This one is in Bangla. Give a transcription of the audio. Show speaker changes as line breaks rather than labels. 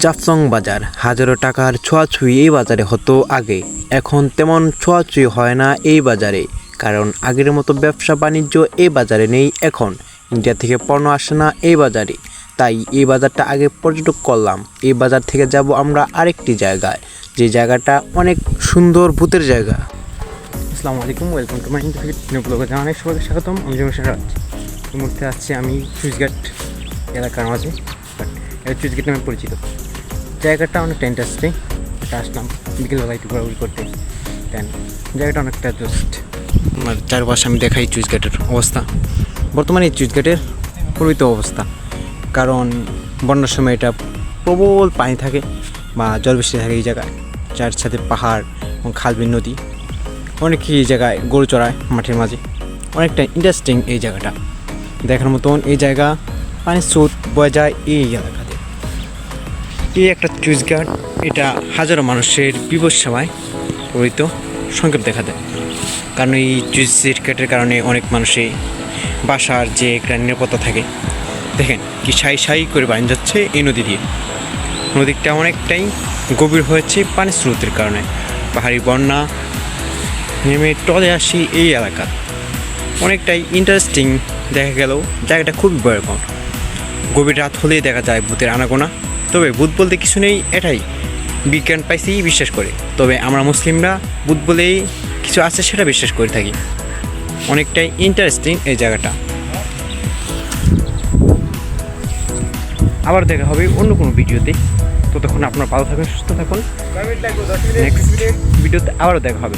জাফলং বাজার হাজারো টাকার ছোঁয়াছুঁয়ি এই বাজারে হতো আগে। এখন তেমন ছোঁয়াছুঁয়ি হয় না এই বাজারে, কারণ আগের মতো ব্যবসা বাণিজ্য এই বাজারে নেই। এখন ইন্ডিয়া থেকে পণ্য আসে না এই বাজারে, তাই এই বাজারটা আগে পর্যটক করলাম। এই বাজার থেকে যাব আমরা আরেকটি জায়গায়, যে জায়গাটা অনেক সুন্দর ভূতের জায়গা। আসসালামু আলাইকুম, ওয়েলকাম টু মাই নিউ ব্লগে জানাই সবাইকে স্বাগতম। আমি জমিশন রাজ। এই মুহূর্তে আছি আমি চুইসঘাট এলাকার মাঝে, বাট চুইসঘাট নামে পরিচিত। জায়গাটা অনেকটা ইন্টারেস্টিং। এটা আসলাম বিকেলবেলা একটু ঘোরাঘুরি করতে। দেন জায়গাটা অনেকটা জাস্ট আমার চারপাশে আমি দেখাই চুইসঘাটের অবস্থা। বর্তমানে এই চুইসঘাটের প্রভূত অবস্থা, কারণ বন্যার সময় এটা প্রবল পানি থাকে বা জল বৃষ্টি থাকে এই জায়গায়, যার সাথে পাহাড় এবং খালবিল নদী। অনেকেই এই জায়গায় গরু চড়ায় মাঠের মাঝে। অনেকটা ইন্টারেস্টিং এই জায়গাটা দেখার মতন। এই জায়গা পানির স্রোত বয়ে যায় এই এলাকাতে। এই একটা চুইসঘাট, এটা হাজারো মানুষের বিপদ সময় প্রভূত সংক্ষেপ দেখা দেয়, কারণ এই চুইসঘাটের কারণে অনেক মানুষই বাসার যে একটা নিরাপত্তা থাকে। দেখেন কি সাই সাই করে বান যাচ্ছে এই নদী দিয়ে। নদীটা অনেকটাই গভীর হয়েছে পানির স্রোতের কারণে। পাহাড়ি বন্যা নেমে টলে আসি এই এলাকা। অনেকটাই ইন্টারেস্টিং দেখা গেল। জায়গাটা খুবই ভয়ঙ্কর। গভীর রাত হলেই দেখা যায় ভূতের আনাগোনা। তবে ভূত বলতে কিছু নেই, এটাই বিজ্ঞান পাইছেই বিশ্বাস করে। তবে আমরা মুসলিমরা ভূত বলেই কিছু আছে সেটা বিশ্বাস করে থাকি। অনেকটাই ইন্টারেস্টিং এই জায়গাটা। আবার দেখা হবে অন্য কোনো ভিডিওতে। ততক্ষণ আপনারা ভালো থাকুন, সুস্থ থাকুন। নেক্সট ভিডিওতে আবারও দেখা হবে।